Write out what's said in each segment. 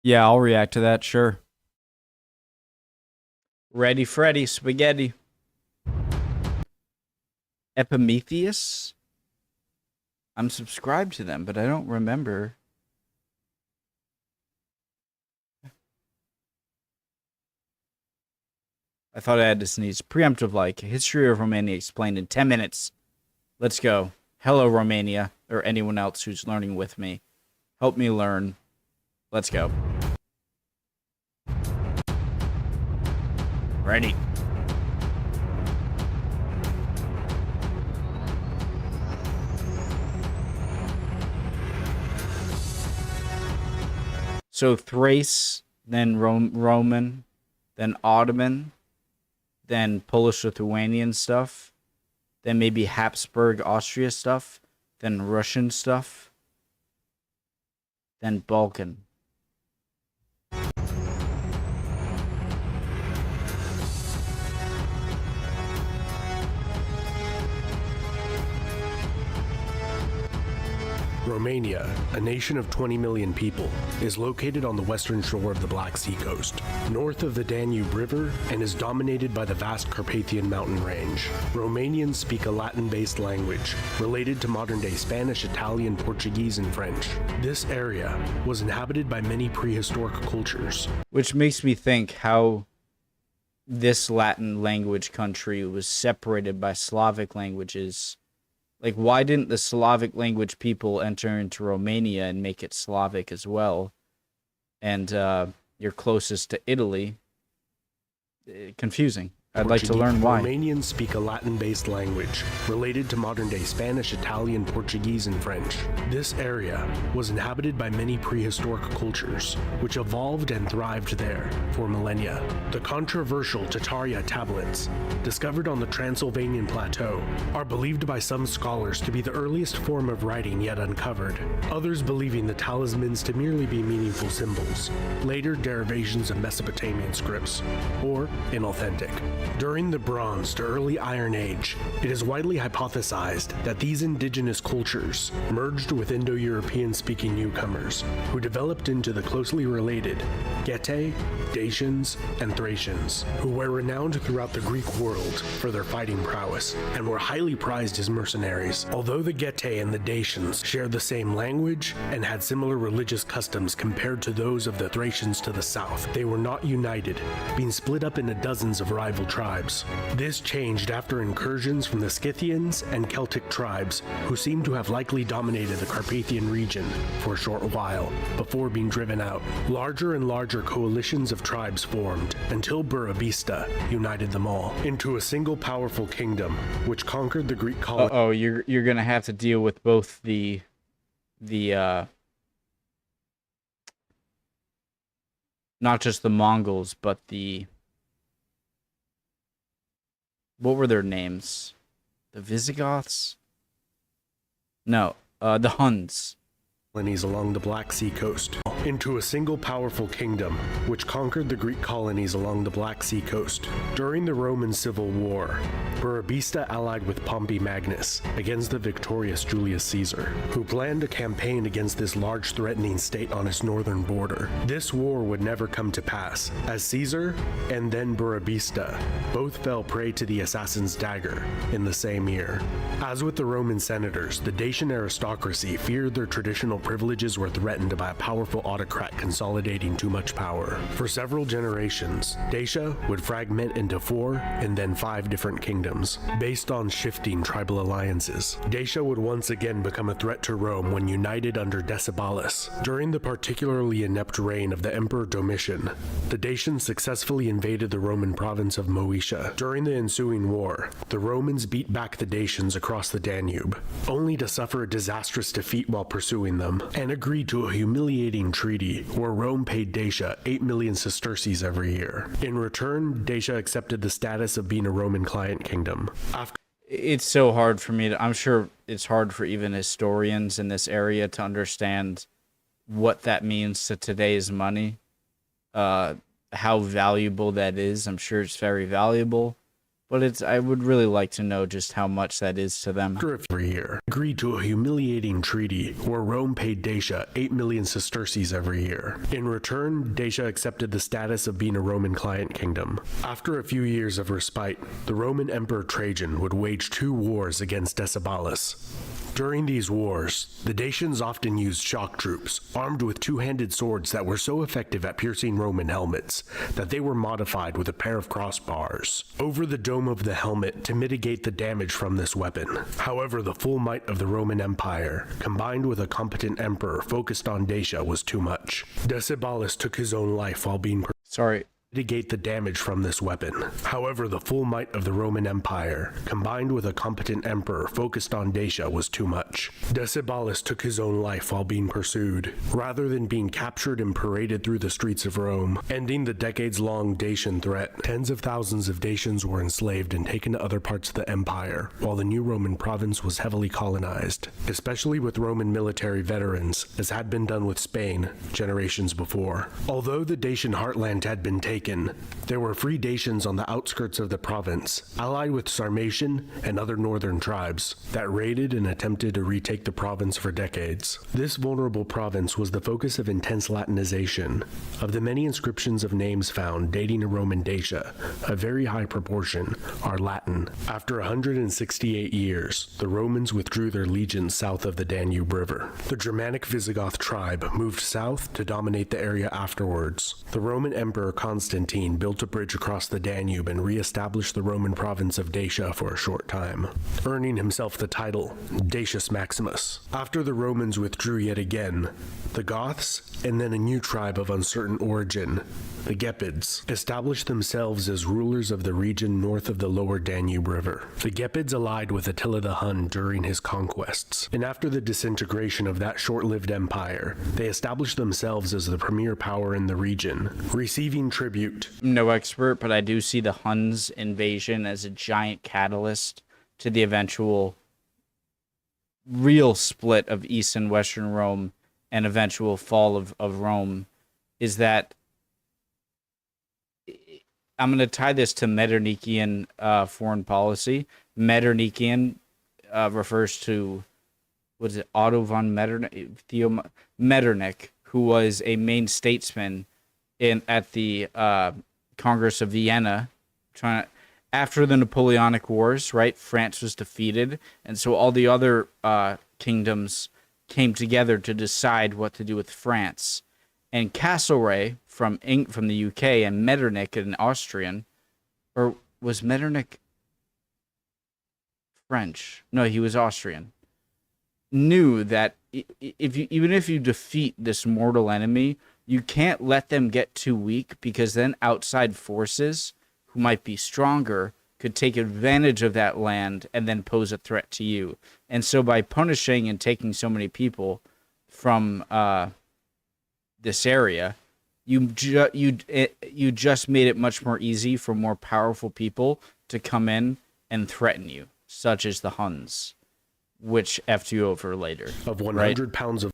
Yeah, I'll react to that, sure. Ready Freddy, spaghetti. Epimetheus? I'm subscribed to them, but I don't remember. I thought I had to sneeze. Preemptive like. History of Romania explained in 10 minutes. Let's go. Hello, Romania, or anyone else who's learning with me. Help me learn. Let's go. Ready. So Thrace, then Roman, then Ottoman, then Polish-Lithuanian stuff, then maybe Habsburg Austria stuff, then Russian stuff, then Balkan. Romania, a nation of 20 million people, is located on the western shore of the Black Sea coast, north of the Danube River, and is dominated by the vast Carpathian mountain range. Romanians speak a Latin-based language, related to modern-day Spanish, Italian, Portuguese, and French. This area was inhabited by many prehistoric cultures. Which makes me think how this Latin language country was separated by Slavic languages. Like, why didn't the Slavic language people enter into Romania and make it Slavic as well? And you're closest to Italy. Confusing. I'd like to learn why. Romanians speak a Latin-based language, related to modern-day Spanish, Italian, Portuguese, and French. This area was inhabited by many prehistoric cultures, which evolved and thrived there for millennia. The controversial Tataria tablets, discovered on the Transylvanian plateau, are believed by some scholars to be the earliest form of writing yet uncovered, others believing the talismans to merely be meaningful symbols, later derivations of Mesopotamian scripts, or inauthentic. During the Bronze to early Iron Age, it is widely hypothesized that these indigenous cultures merged with Indo-European speaking newcomers, who developed into the closely related Getae, Dacians, and Thracians, who were renowned throughout the Greek world for their fighting prowess, and were highly prized as mercenaries. Although the Getae and the Dacians shared the same language and had similar religious customs compared to those of the Thracians to the south, they were not united, being split up into dozens of rival tribes. This changed after incursions from the Scythians and Celtic tribes, who seem to have likely dominated the Carpathian region for a short while, before being driven out. Larger and larger coalitions of tribes formed, until Burebista united them all into a single powerful kingdom, which conquered the Greek colony. Oh, you're gonna have to deal with both the not just the Mongols, but what were their names? The Visigoths? No, the Huns. Colonies along the Black Sea coast into a single powerful kingdom, which conquered the Greek colonies along the Black Sea coast. During the Roman Civil War, Burebista allied with Pompey Magnus against the victorious Julius Caesar, who planned a campaign against this large threatening state on its northern border. This war would never come to pass, as Caesar and then Burebista both fell prey to the assassin's dagger in the same year. As with the Roman senators, the Dacian aristocracy feared their traditional privileges were threatened by a powerful autocrat consolidating too much power. For several generations, Dacia would fragment into 4 and then 5 different kingdoms, based on shifting tribal alliances. Dacia would once again become a threat to Rome when united under Decebalus. During the particularly inept reign of the Emperor Domitian, the Dacians successfully invaded the Roman province of Moesia. During the ensuing war, the Romans beat back the Dacians across the Danube, only to suffer a disastrous defeat while pursuing them, and agreed to a humiliating treaty where Rome paid Dacia 8 million sesterces every year. In return, Dacia accepted the status of being a Roman client kingdom. It's so hard for me to, I'm sure it's hard for even historians in this area to understand what that means to today's money, how valuable that is. I'm sure it's very valuable, But I would really like to know just how much that is to them. After every year, agreed to a humiliating treaty where Rome paid Dacia 8 million sesterces every year. In return, Dacia accepted the status of being a Roman client kingdom. After a few years of respite, the Roman Emperor Trajan would wage 2 wars against Decebalus. During these wars, the Dacians often used shock troops, armed with 2-handed swords that were so effective at piercing Roman helmets that they were modified with a pair of crossbars over the dome of the helmet to mitigate the damage from this weapon. However, the full might of the Roman Empire, combined with a competent emperor focused on Dacia, was too much. Decebalus took his own life while being mitigate the damage from this weapon. However, the full might of the Roman Empire, combined with a competent emperor focused on Dacia, was too much. Decebalus took his own life while being pursued, rather than being captured and paraded through the streets of Rome, ending the decades-long Dacian threat. Tens of thousands of Dacians were enslaved and taken to other parts of the empire, while the new Roman province was heavily colonized, especially with Roman military veterans, as had been done with Spain generations before. Although the Dacian heartland had been taken, there were free Dacians on the outskirts of the province, allied with Sarmatian and other northern tribes, that raided and attempted to retake the province for decades. This vulnerable province was the focus of intense Latinization. Of the many inscriptions of names found dating to Roman Dacia, a very high proportion are Latin. After 168 years, the Romans withdrew their legions south of the Danube River. The Germanic Visigoth tribe moved south to dominate the area afterwards. The Roman Emperor Constantine built a bridge across the Danube and re-established the Roman province of Dacia for a short time, earning himself the title Dacius Maximus. After the Romans withdrew yet again, the Goths, and then a new tribe of uncertain origin, the Gepids, established themselves as rulers of the region north of the lower Danube River. The Gepids allied with Attila the Hun during his conquests, and after the disintegration of that short-lived empire, they established themselves as the premier power in the region, receiving tribute. I'm no expert, but I do see the Huns invasion as a giant catalyst to the eventual real split of East and Western Rome and eventual fall of Rome. Is that I'm going to tie this to Metternichian foreign policy. Metternichian refers to, what is it, Otto von Metternich, who was a main statesman at the Congress of Vienna, after the Napoleonic Wars, right? France was defeated, and so all the other kingdoms came together to decide what to do with France. And Castlereagh from the UK and Metternich, an Austrian, or was Metternich French? No, he was Austrian. Knew that even if you defeat this mortal enemy, you can't let them get too weak, because then outside forces who might be stronger could take advantage of that land and then pose a threat to you. And so by punishing and taking so many people from this area, you just made it much more easy for more powerful people to come in and threaten you, such as the Huns, which effed you over later. Of 100 pounds of...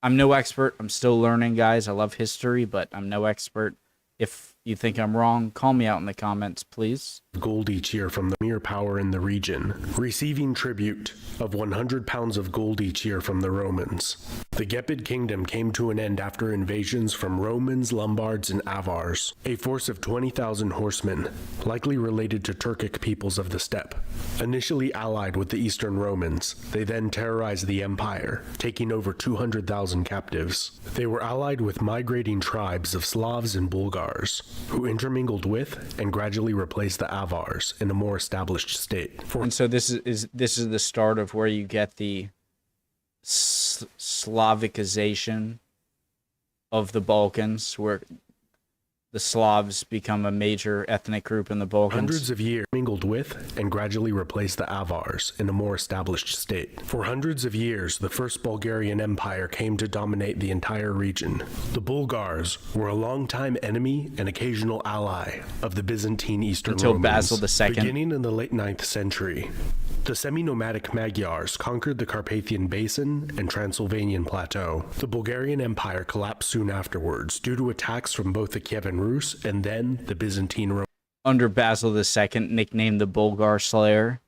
I'm no expert. I'm still learning, guys. I love history, but I'm no expert. If you think I'm wrong, call me out in the comments, please. Gold each year from the mere power in the region, receiving tribute of 100 pounds of gold each year from the Romans. The Gepid kingdom came to an end after invasions from Romans, Lombards, and Avars, a force of 20,000 horsemen, likely related to Turkic peoples of the steppe. Initially allied with the Eastern Romans, they then terrorized the empire, taking over 200,000 captives. They were allied with migrating tribes of Slavs and Bulgars, who intermingled with and gradually replaced the Avars in a more established state. And so this is the start of where you get the Slavicization of the Balkans, where the Slavs become a major ethnic group in the Balkans. Hundreds of years mingled with and gradually replaced the Avars in a more established state. For hundreds of years, the First Bulgarian Empire came to dominate the entire region. The Bulgars were a longtime enemy and occasional ally of the Byzantine Eastern until Romans. Basil II. Beginning in the late 9th century, the semi-nomadic Magyars conquered the Carpathian Basin and Transylvanian Plateau. The Bulgarian Empire collapsed soon afterwards due to attacks from both the Kievan Rus and then the Byzantine Romans. under Basil II, nicknamed the Bulgar Slayer.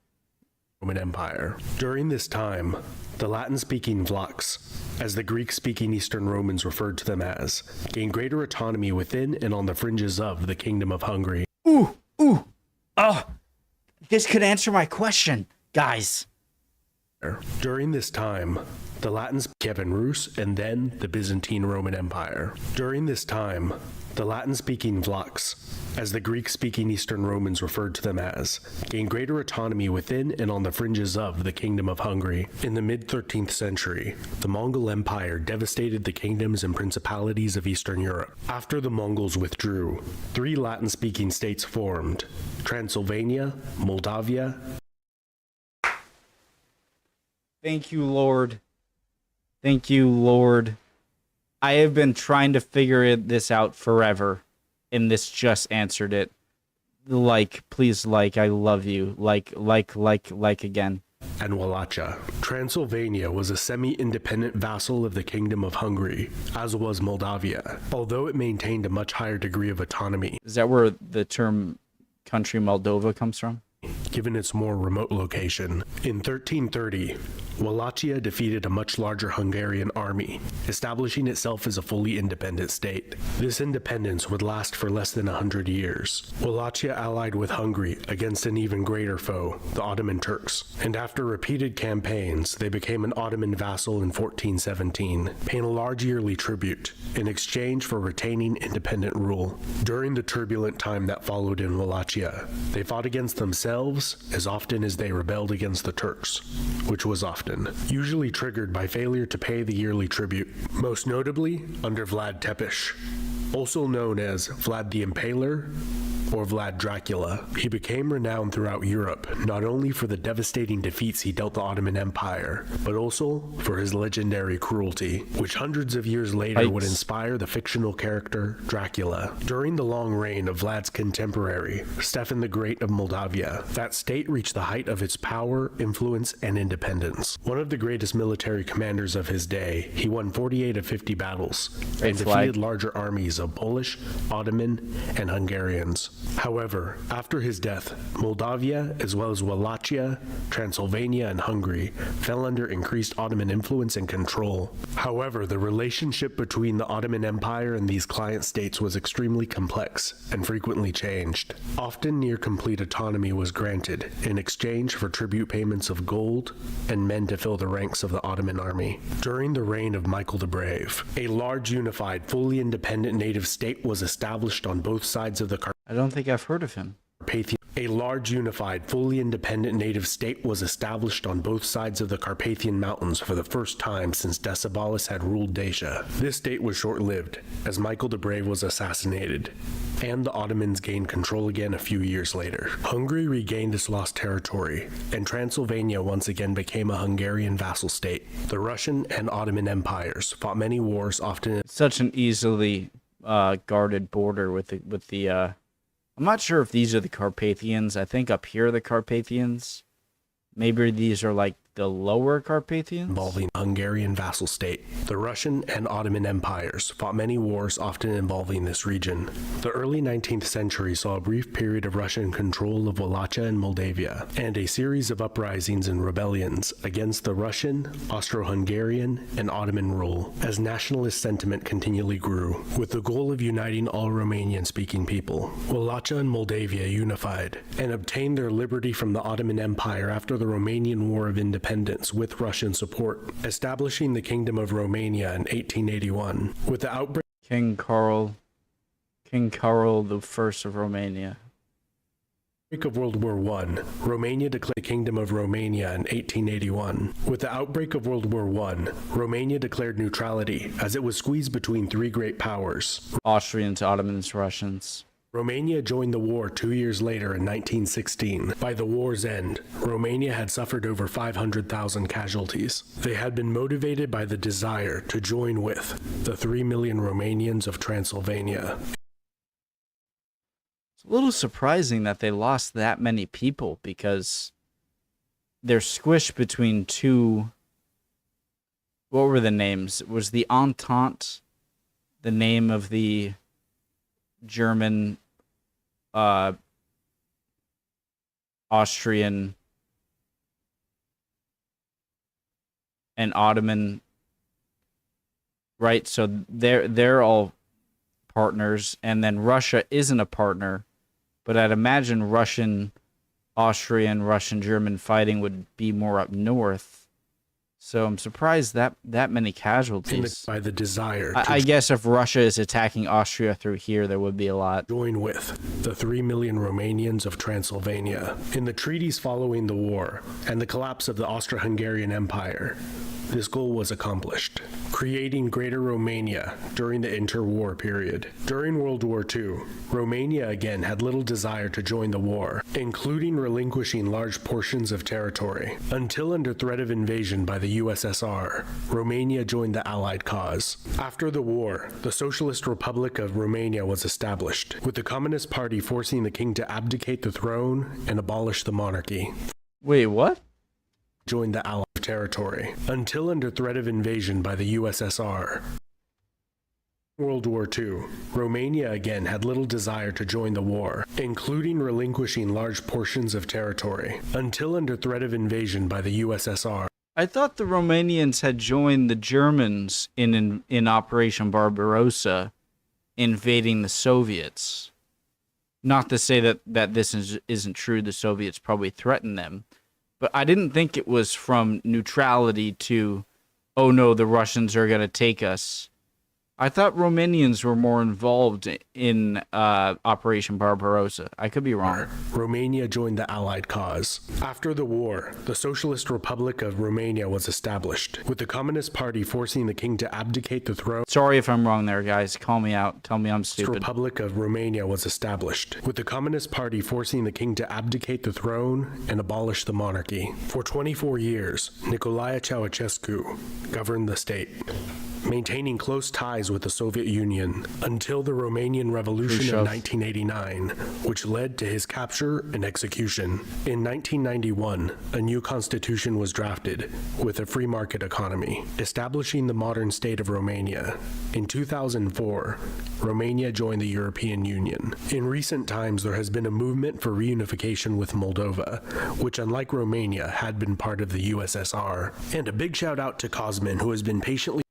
Roman Empire. During this time, the Latin-speaking Vlachs, as the Greek-speaking Eastern Romans referred to them as, gained greater autonomy within and on the fringes of the Kingdom of Hungary. Oh, this could answer my question, guys. During this time, the Latins Kievan Rus and then the Byzantine Roman Empire. During this time, the Latin-speaking Vlachs, as the Greek-speaking Eastern Romans referred to them as, gained greater autonomy within and on the fringes of the Kingdom of Hungary. In the mid-13th century, the Mongol Empire devastated the kingdoms and principalities of Eastern Europe. After the Mongols withdrew, 3 Latin-speaking states formed: Transylvania, Moldavia. Thank you, Lord. Thank you, Lord. I have been trying to figure this out forever, and this just answered it. Like, please, like, I love you. Like again. And Wallachia. Transylvania was a semi-independent vassal of the Kingdom of Hungary, as was Moldavia, although it maintained a much higher degree of autonomy. Is that where the term country Moldova comes from? Given its more remote location. In 1330, Wallachia defeated a much larger Hungarian army, establishing itself as a fully independent state. This independence would last for less than 100 years. Wallachia allied with Hungary against an even greater foe, the Ottoman Turks, and after repeated campaigns, they became an Ottoman vassal in 1417, paying a large yearly tribute in exchange for retaining independent rule. During the turbulent time that followed in Wallachia, they fought against themselves as often as they rebelled against the Turks, which was often, usually triggered by failure to pay the yearly tribute, most notably under Vlad Tepes, also known as Vlad the Impaler or Vlad Dracula. He became renowned throughout Europe, not only for the devastating defeats he dealt the Ottoman Empire, but also for his legendary cruelty, which hundreds of years later would inspire the fictional character Dracula. During the long reign of Vlad's contemporary, Stefan the Great of Moldavia, that state reached the height of its power, influence, and independence. One of the greatest military commanders of his day, he won 48 of 50 battles and defeated larger armies of Polish, Ottoman, and Hungarians. However, after his death, Moldavia, as well as Wallachia, Transylvania, and Hungary, fell under increased Ottoman influence and control. However, the relationship between the Ottoman Empire and these client states was extremely complex and frequently changed. Often near complete autonomy was granted in exchange for tribute payments of gold and men to fill the ranks of the Ottoman army. During the reign of Michael the Brave, a large unified, fully independent native state was established on both sides of the I don't think I've heard of him. Carpathian. A large unified, fully independent native state was established on both sides of the Carpathian Mountains for the first time since Decebalus had ruled Dacia. This state was short-lived, as Michael the Brave was assassinated, and the Ottomans gained control again a few years later. Hungary regained its lost territory, and Transylvania once again became a Hungarian vassal state. The Russian and Ottoman empires fought many wars, often in such an easily guarded border with the I'm not sure if these are the Carpathians. I think up here are the Carpathians. Maybe these are like the lower Carpathians? Involving Hungarian vassal state. The Russian and Ottoman empires fought many wars often involving this region. The early 19th century saw a brief period of Russian control of Wallachia and Moldavia, and a series of uprisings and rebellions against the Russian, Austro-Hungarian, and Ottoman rule, as nationalist sentiment continually grew. With the goal of uniting all Romanian-speaking people, Wallachia and Moldavia unified, and obtained their liberty from the Ottoman Empire after the Romanian War of Independence with Russian support, establishing the Kingdom of Romania in 1881. With the outbreak King Carl the First of Romania. of World War I, Romania declared the Kingdom of Romania in 1881. With the outbreak of World War I, Romania declared neutrality, as it was squeezed between three great powers: Austrians, Ottomans, Russians. Romania joined the war 2 years later in 1916. By the war's end, Romania had suffered over 500,000 casualties. They had been motivated by the desire to join with the 3 million Romanians of Transylvania. It's a little surprising that they lost that many people, because they're squished between two... What were the names? Was the Entente the name of the German Austrian and Ottoman, right? So they're all partners, and then Russia isn't a partner, but I'd imagine Russian, Austrian, Russian, German fighting would be more up north. So I'm surprised that many casualties. By the desire I guess if Russia is attacking Austria through here, there would be a lot. Join with the 3 million Romanians of Transylvania. In the treaties following the war and the collapse of the Austro-Hungarian Empire, this goal was accomplished, creating Greater Romania during the interwar period. During World War II, Romania again had little desire to join the war, including relinquishing large portions of territory. Until under threat of invasion by the USSR, Romania joined the Allied cause. After the war, the Socialist Republic of Romania was established, with the Communist Party forcing the king to abdicate the throne and abolish the monarchy. Wait, what? Joined the Allied territory, until under threat of invasion by the USSR. World War II, Romania again had little desire to join the war, including relinquishing large portions of territory, until under threat of invasion by the USSR. I thought the Romanians had joined the Germans in Operation Barbarossa, invading the Soviets. Not to say that this isn't true, the Soviets probably threatened them. But I didn't think it was from neutrality to, oh no, the Russians are going to take us. I thought Romanians were more involved in Operation Barbarossa. I could be wrong. Romania joined the Allied cause. After the war, the Socialist Republic of Romania was established, with the Communist Party forcing the king to abdicate the throne. Sorry if I'm wrong there, guys. Call me out. Tell me I'm stupid. The Republic of Romania was established, with the Communist Party forcing the king to abdicate the throne and abolish the monarchy. For 24 years, Nicolae Ceausescu governed the state, maintaining close ties with the Soviet Union until the Romanian Revolution of 1989, which led to his capture and execution. In 1991, a new constitution was drafted with a free market economy, establishing the modern state of Romania. In 2004, Romania joined the European Union. In recent times, there has been a movement for reunification with Moldova, which, unlike Romania, had been part of the USSR. And a big shout out to Cosmin, who has been patiently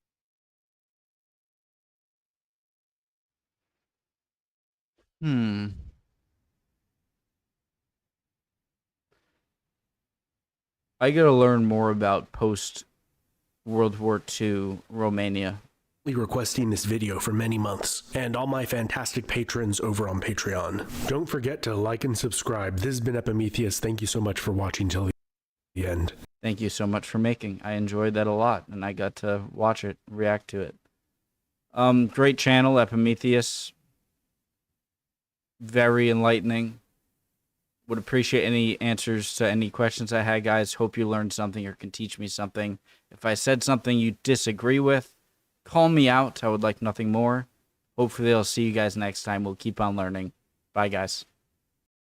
I gotta learn more about post-World War II Romania. requesting this video for many months, and all my fantastic patrons over on Patreon. Don't forget to like and subscribe. This has been Epimetheus. Thank you so much for watching till the end. Thank you so much for making. I enjoyed that a lot, and I got to watch it, react to it. Great channel, Epimetheus. Very enlightening. Would appreciate any answers to any questions I had, guys. Hope you learned something or can teach me something. If I said something you disagree with, call me out. I would like nothing more. Hopefully I'll see you guys next time. We'll keep on learning. Bye, guys.